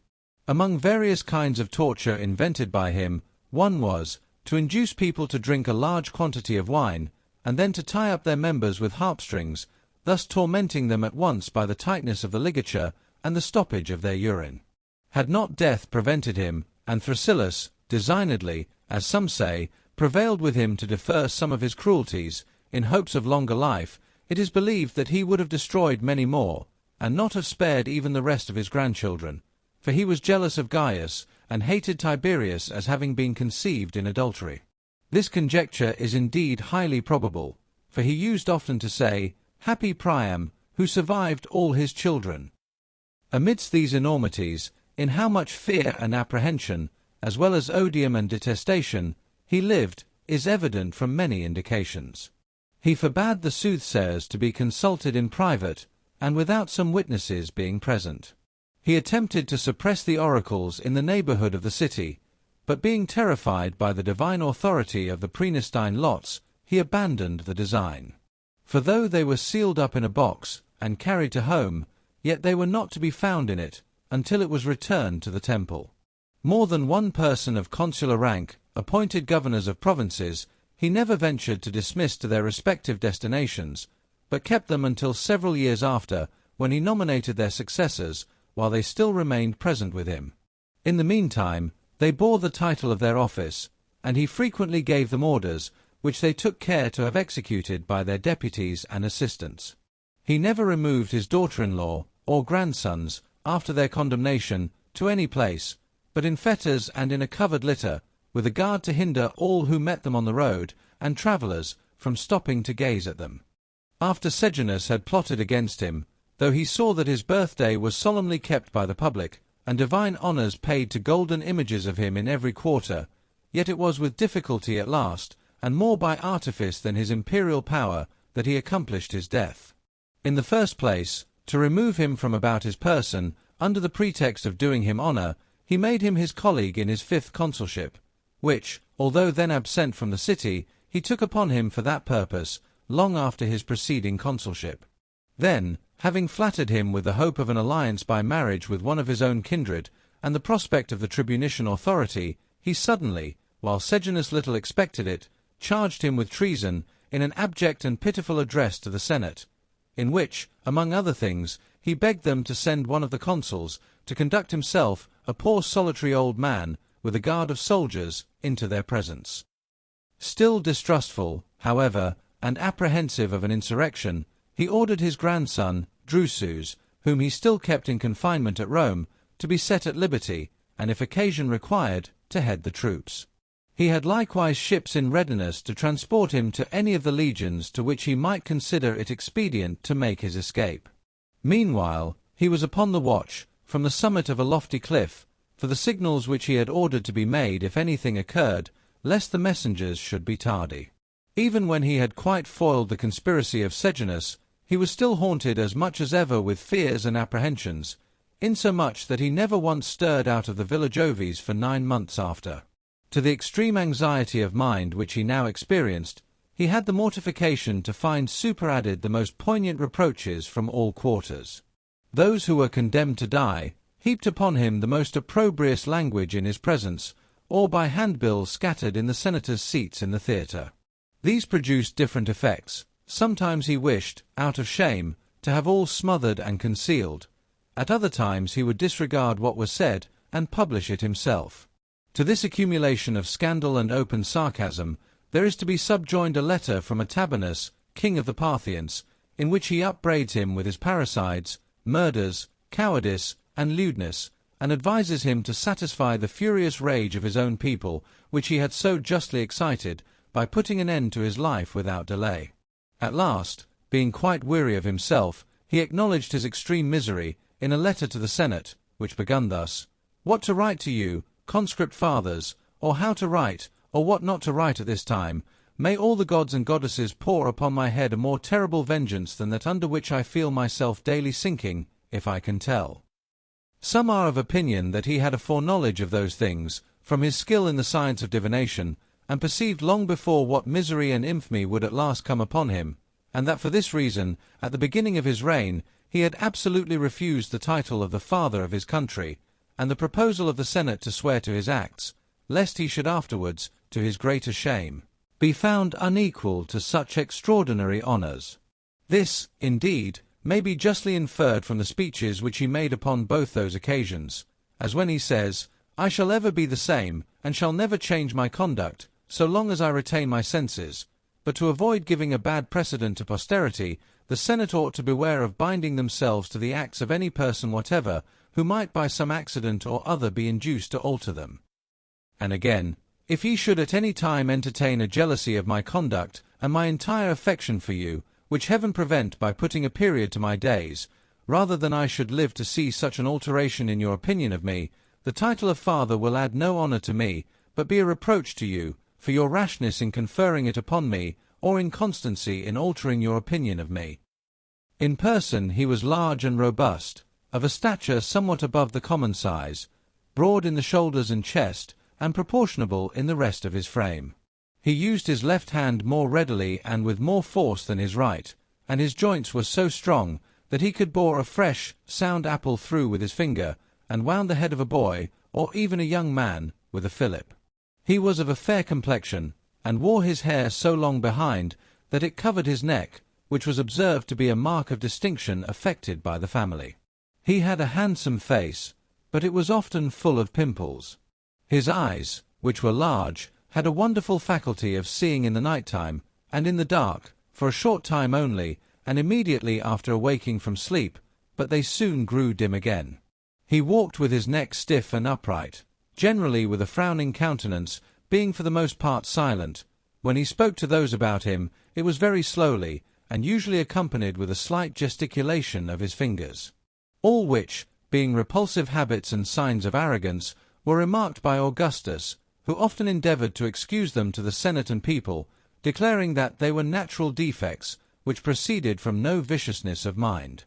Speaker 1: Among various kinds of torture invented by him, one was, to induce people to drink a large quantity of wine, and then to tie up their members with harpstrings, thus tormenting them at once by the tightness of the ligature and the stoppage of their urine. Had not death prevented him, and Thrasyllus, designedly, as some say, prevailed with him to defer some of his cruelties, in hopes of longer life, it is believed that he would have destroyed many more, and not have spared even the rest of his grandchildren, for he was jealous of Gaius, and hated Tiberius as having been conceived in adultery. This conjecture is indeed highly probable, for he used often to say, "Happy Priam, who survived all his children." Amidst these enormities, in how much fear and apprehension, as well as odium and detestation, he lived, is evident from many indications. He forbade the soothsayers to be consulted in private, and without some witnesses being present. He attempted to suppress the oracles in the neighborhood of the city, but being terrified by the divine authority of the Prenestine lots, he abandoned the design. For though they were sealed up in a box and carried to home, yet they were not to be found in it until it was returned to the temple. More than one person of consular rank, appointed governors of provinces, he never ventured to dismiss to their respective destinations, but kept them until several years after, when he nominated their successors, while they still remained present with him. In the meantime, they bore the title of their office, and he frequently gave them orders, which they took care to have executed by their deputies and assistants. He never removed his daughter-in-law, or grandsons, after their condemnation, to any place, but in fetters and in a covered litter, with a guard to hinder all who met them on the road, and travellers, from stopping to gaze at them. After Sejanus had plotted against him, though he saw that his birthday was solemnly kept by the public, and divine honours paid to golden images of him in every quarter, yet it was with difficulty at last, and more by artifice than his imperial power, that he accomplished his death. In the first place, to remove him from about his person, under the pretext of doing him honour, he made him his colleague in his 5th consulship, which, although then absent from the city, he took upon him for that purpose, long after his preceding consulship. Then, having flattered him with the hope of an alliance by marriage with one of his own kindred, and the prospect of the tribunician authority, he suddenly, while Sejanus little expected it, charged him with treason in an abject and pitiful address to the Senate, in which, among other things, he begged them to send one of the consuls to conduct himself, a poor solitary old man, with a guard of soldiers, into their presence. Still distrustful, however, and apprehensive of an insurrection, he ordered his grandson, Drusus, whom he still kept in confinement at Rome, to be set at liberty, and if occasion required, to head the troops. He had likewise ships in readiness to transport him to any of the legions to which he might consider it expedient to make his escape. Meanwhile, he was upon the watch, from the summit of a lofty cliff, for the signals which he had ordered to be made if anything occurred, lest the messengers should be tardy. Even when he had quite foiled the conspiracy of Sejanus, he was still haunted as much as ever with fears and apprehensions, insomuch that he never once stirred out of the Villa Jovis for 9 months after. To the extreme anxiety of mind which he now experienced, he had the mortification to find superadded the most poignant reproaches from all quarters. Those who were condemned to die heaped upon him the most opprobrious language in his presence, or by handbills scattered in the senators' seats in the theatre. These produced different effects. Sometimes he wished, out of shame, to have all smothered and concealed. At other times he would disregard what was said, and publish it himself. To this accumulation of scandal and open sarcasm, there is to be subjoined a letter from Antigonus, king of the Parthians, in which he upbraids him with his parricides, murders, cowardice, and lewdness, and advises him to satisfy the furious rage of his own people, which he had so justly excited, by putting an end to his life without delay. At last, being quite weary of himself, he acknowledged his extreme misery in a letter to the Senate, which begun thus: "What to write to you, conscript fathers, or how to write, or what not to write at this time, may all the gods and goddesses pour upon my head a more terrible vengeance than that under which I feel myself daily sinking, if I can tell." Some are of opinion that he had a foreknowledge of those things, from his skill in the science of divination, and perceived long before what misery and infamy would at last come upon him, and that for this reason, at the beginning of his reign, he had absolutely refused the title of the father of his country, and the proposal of the Senate to swear to his acts, lest he should afterwards, to his greater shame, be found unequal to such extraordinary honours. This, indeed, may be justly inferred from the speeches which he made upon both those occasions, as when he says, "I shall ever be the same, and shall never change my conduct, so long as I retain my senses, but to avoid giving a bad precedent to posterity, the Senate ought to beware of binding themselves to the acts of any person whatever, who might by some accident or other be induced to alter them." And again, "If ye should at any time entertain a jealousy of my conduct, and my entire affection for you, which heaven prevent by putting a period to my days, rather than I should live to see such an alteration in your opinion of me, the title of father will add no honour to me, but be a reproach to you, for your rashness in conferring it upon me, or inconstancy in altering your opinion of me." In person he was large and robust, of a stature somewhat above the common size, broad in the shoulders and chest, and proportionable in the rest of his frame. He used his left hand more readily and with more force than his right, and his joints were so strong that he could bore a fresh, sound apple through with his finger, and wound the head of a boy, or even a young man, with a fillip. He was of a fair complexion, and wore his hair so long behind that it covered his neck, which was observed to be a mark of distinction affected by the family. He had a handsome face, but it was often full of pimples. His eyes, which were large, had a wonderful faculty of seeing in the night time, and in the dark, for a short time only, and immediately after awaking from sleep, but they soon grew dim again. He walked with his neck stiff and upright, generally with a frowning countenance, being for the most part silent. When he spoke to those about him, it was very slowly, and usually accompanied with a slight gesticulation of his fingers. All which, being repulsive habits and signs of arrogance, were remarked by Augustus, who often endeavoured to excuse them to the Senate and people, declaring that they were natural defects, which proceeded from no viciousness of mind.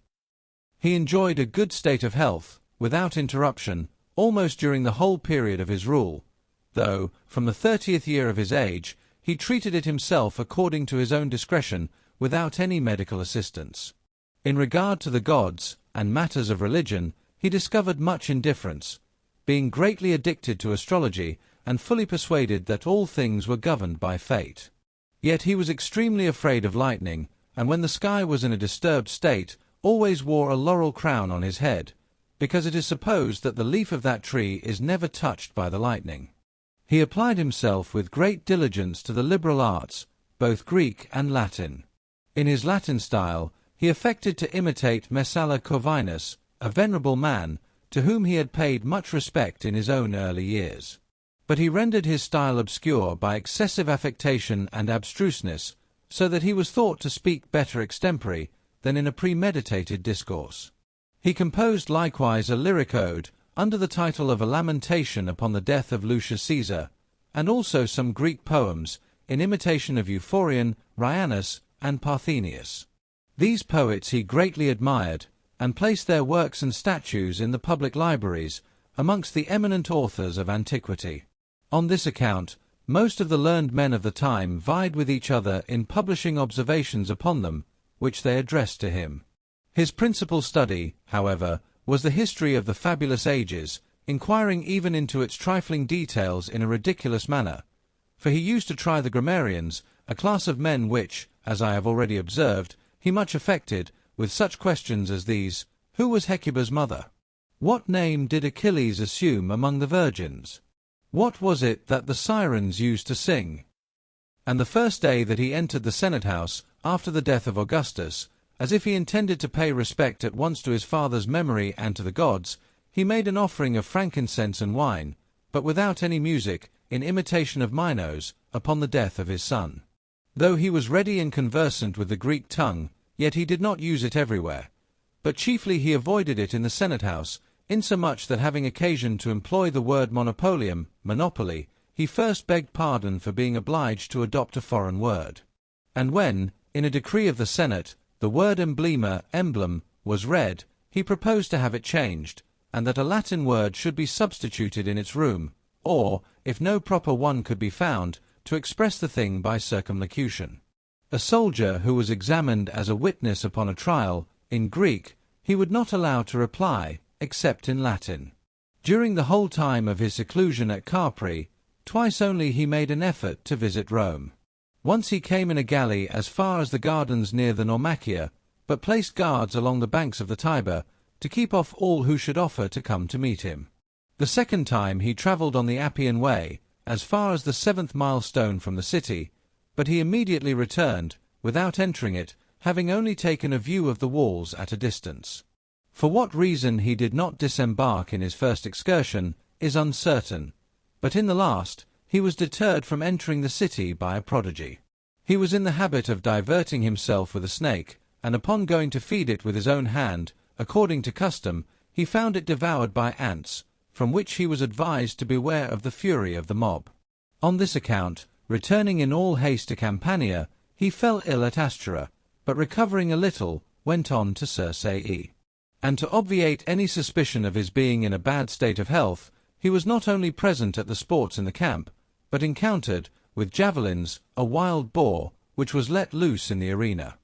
Speaker 1: He enjoyed a good state of health, without interruption, almost during the whole period of his rule, though, from the 30th year of his age, he treated it himself according to his own discretion, without any medical assistance. In regard to the gods, and matters of religion, he discovered much indifference, being greatly addicted to astrology, and fully persuaded that all things were governed by fate. Yet he was extremely afraid of lightning, and when the sky was in a disturbed state, always wore a laurel crown on his head, because it is supposed that the leaf of that tree is never touched by the lightning. He applied himself with great diligence to the liberal arts, both Greek and Latin. In his Latin style, he affected to imitate Messala Corvinus, a venerable man, to whom he had paid much respect in his own early years. But he rendered his style obscure by excessive affectation and abstruseness, so that he was thought to speak better extempore than in a premeditated discourse. He composed likewise a lyric ode, under the title of A Lamentation upon the Death of Lucius Caesar, and also some Greek poems, in imitation of Euphorion, Rhianus, and Parthenius. These poets he greatly admired, and placed their works and statues in the public libraries, amongst the eminent authors of antiquity. On this account, most of the learned men of the time vied with each other in publishing observations upon them, which they addressed to him. His principal study, however, was the history of the fabulous ages, inquiring even into its trifling details in a ridiculous manner, for he used to try the grammarians, a class of men which, as I have already observed, he much affected, with such questions as these: Who was Hecuba's mother? What name did Achilles assume among the virgins? What was it that the sirens used to sing? And the first day that he entered the Senate house, after the death of Augustus, as if he intended to pay respect at once to his father's memory and to the gods, he made an offering of frankincense and wine, but without any music, in imitation of Minos, upon the death of his son. Though he was ready and conversant with the Greek tongue, yet he did not use it everywhere, but chiefly he avoided it in the Senate house, insomuch that having occasion to employ the word monopolium, monopoly, he first begged pardon for being obliged to adopt a foreign word. And when, in a decree of the Senate, the word emblema, emblem, was read, he proposed to have it changed, and that a Latin word should be substituted in its room, or, if no proper one could be found, to express the thing by circumlocution. A soldier who was examined as a witness upon a trial, in Greek, he would not allow to reply, except in Latin. During the whole time of his seclusion at Capri, twice only he made an effort to visit Rome. Once he came in a galley as far as the gardens near the Normachia, but placed guards along the banks of the Tiber, to keep off all who should offer to come to meet him. The second time he travelled on the Appian Way, as far as the 7th milestone from the city, but he immediately returned, without entering it, having only taken a view of the walls at a distance. For what reason he did not disembark in his first excursion is uncertain, but in the last he was deterred from entering the city by a prodigy. He was in the habit of diverting himself with a snake, and upon going to feed it with his own hand, according to custom, he found it devoured by ants, from which he was advised to beware of the fury of the mob. On this account, returning in all haste to Campania, he fell ill at Astura, but recovering a little, went on to Circeii. And to obviate any suspicion of his being in a bad state of health, he was not only present at the sports in the camp, but encountered, with javelins, a wild boar, which was let loose in the arena.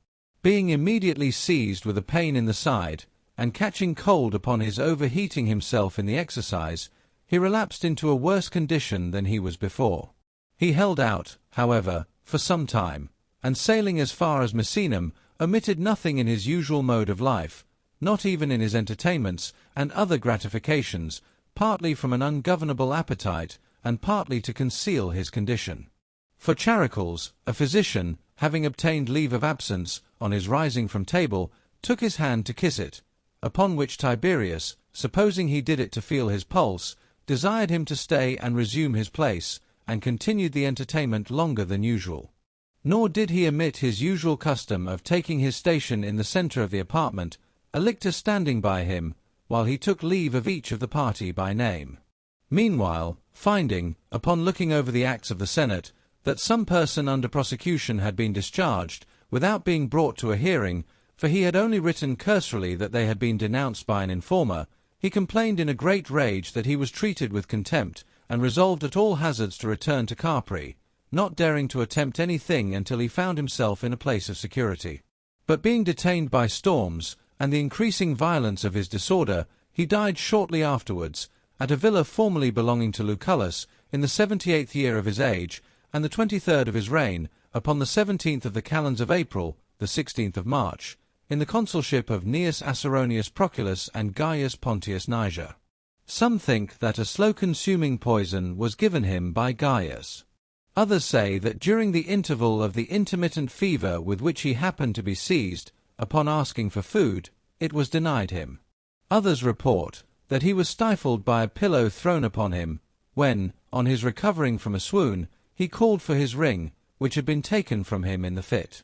Speaker 1: Being immediately seized with a pain in the side, and catching cold upon his overheating himself in the exercise, he relapsed into a worse condition than he was before. He held out, however, for some time, and sailing as far as Misenum, omitted nothing in his usual mode of life, not even in his entertainments and other gratifications, partly from an ungovernable appetite, and partly to conceal his condition. For Charicles, a physician, having obtained leave of absence, on his rising from table, took his hand to kiss it, upon which Tiberius, supposing he did it to feel his pulse, desired him to stay and resume his place, and continued the entertainment longer than usual. Nor did he omit his usual custom of taking his station in the centre of the apartment, a lictor standing by him, while he took leave of each of the party by name. Meanwhile, finding, upon looking over the acts of the Senate, that some person under prosecution had been discharged, without being brought to a hearing, for he had only written cursorily that they had been denounced by an informer, he complained in a great rage that he was treated with contempt, and resolved at all hazards to return to Capri, not daring to attempt anything until he found himself in a place of security. But being detained by storms, and the increasing violence of his disorder, he died shortly afterwards, at a villa formerly belonging to Lucullus, in the 78th year of his age, and the 23rd of his reign, upon the 17th of the calends of April, the 16th of March, in the consulship of Gnaeus Acerronius Proculus and Gaius Pontius Niger. Some think that a slow-consuming poison was given him by Gaius. Others say that during the interval of the intermittent fever with which he happened to be seized, upon asking for food, it was denied him. Others report that he was stifled by a pillow thrown upon him, when, on his recovering from a swoon, he called for his ring, which had been taken from him in the fit.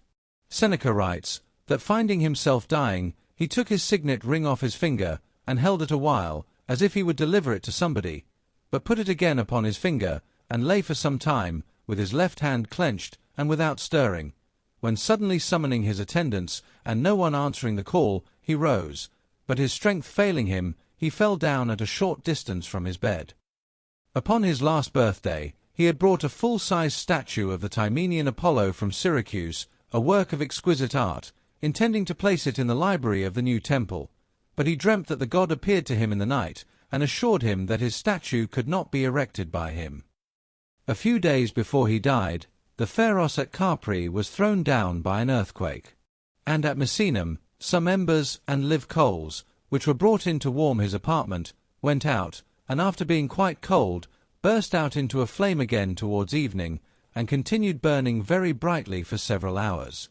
Speaker 1: Seneca writes that finding himself dying, he took his signet ring off his finger, and held it a while, as if he would deliver it to somebody, but put it again upon his finger, and lay for some time, with his left hand clenched, and without stirring, when suddenly summoning his attendants, and no one answering the call, he rose, but his strength failing him, he fell down at a short distance from his bed. Upon his last birthday, he had brought a full-sized statue of the Timenian Apollo from Syracuse, a work of exquisite art, intending to place it in the library of the new temple, but he dreamt that the god appeared to him in the night, and assured him that his statue could not be erected by him. A few days before he died, the Pharos at Capri was thrown down by an earthquake, and at Misenum some embers and live coals, which were brought in to warm his apartment, went out, and after being quite cold, burst out into a flame again towards evening, and continued burning very brightly for several hours.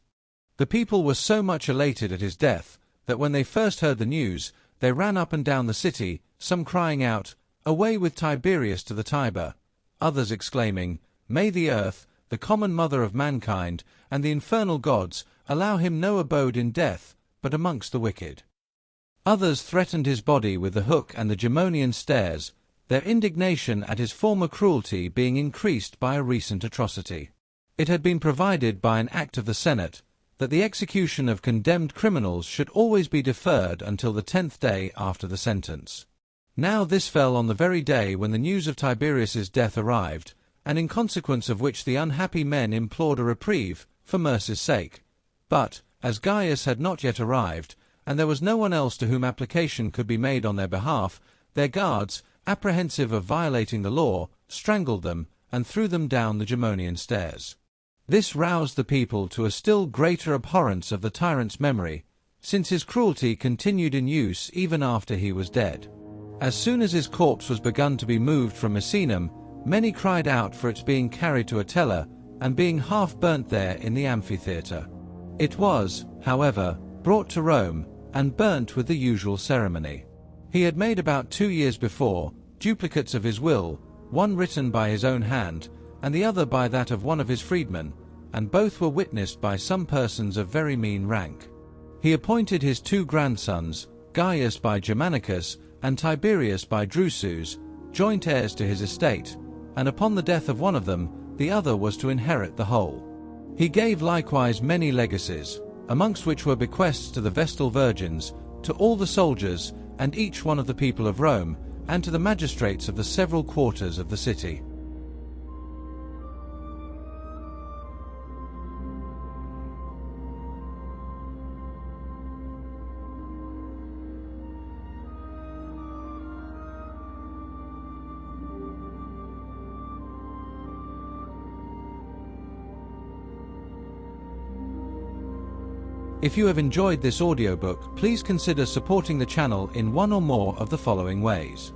Speaker 1: The people were so much elated at his death, that when they first heard the news, they ran up and down the city, some crying out, "Away with Tiberius to the Tiber," others exclaiming, "May the earth, the common mother of mankind, and the infernal gods, allow him no abode in death, but amongst the wicked." Others threatened his body with the hook and the Gemonian stairs, their indignation at his former cruelty being increased by a recent atrocity. It had been provided by an act of the Senate that the execution of condemned criminals should always be deferred until the 10th day after the sentence. Now this fell on the very day when the news of Tiberius's death arrived, and in consequence of which the unhappy men implored a reprieve, for mercy's sake. But, as Gaius had not yet arrived, and there was no one else to whom application could be made on their behalf, their guards, apprehensive of violating the law, strangled them, and threw them down the Gemonian stairs. This roused the people to a still greater abhorrence of the tyrant's memory, since his cruelty continued in use even after he was dead. As soon as his corpse was begun to be moved from Misenum, many cried out for its being carried to Atella, and being half burnt there in the amphitheatre. It was, however, brought to Rome, and burnt with the usual ceremony. He had made about 2 years before duplicates of his will, one written by his own hand, and the other by that of one of his freedmen, and both were witnessed by some persons of very mean rank. He appointed his 2 grandsons, Gaius by Germanicus, and Tiberius by Drusus, joint heirs to his estate, and upon the death of one of them, the other was to inherit the whole. He gave likewise many legacies, amongst which were bequests to the Vestal Virgins, to all the soldiers and each one of the people of Rome, and to the magistrates of the several quarters of the city. If you have enjoyed this audiobook, please consider supporting the channel in one or more of the following ways.